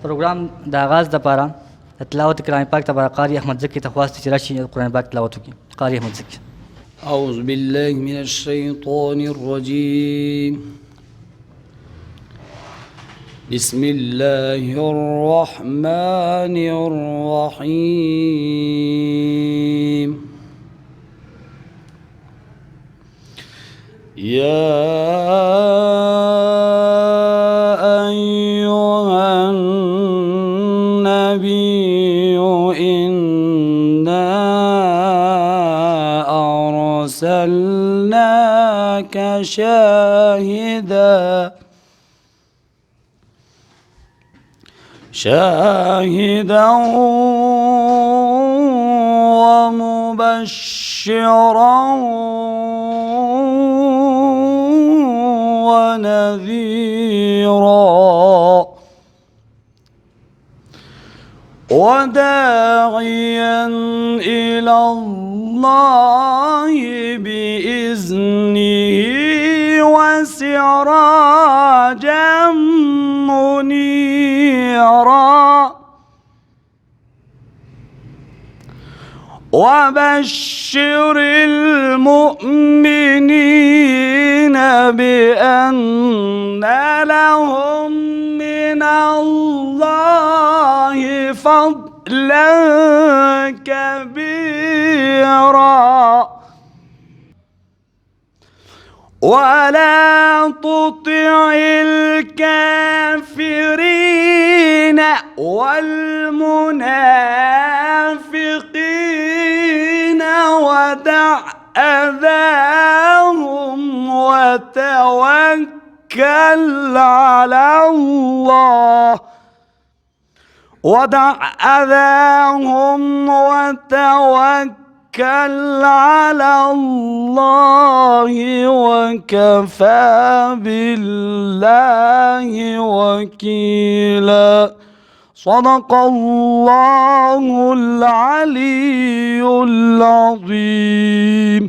پروګرام د آغاز دپاره د تلاوت کلام پاک ته به قاري احمد زکي ته خواست چې راشي قرآن پاک تلاوت وکړي. قاري احمد زکي. أعوذ بالله من الشيطان الرجيم. بسم الله الرحمن الرحيم. يا أيها النبي إنا أرسلناك شاهدا ومبشرا ونذيرا وداعيا إلى الله بإذنه وسراجا منيرا وبشر المؤمنين بأن لهم من الله فضلا كبيرا ولا تطع الكافرين والمنافقين ودع أذاهم وتوكل على الله وتوكل على الله وكفى بالله وكيلا. صدق الله العلي العظيم.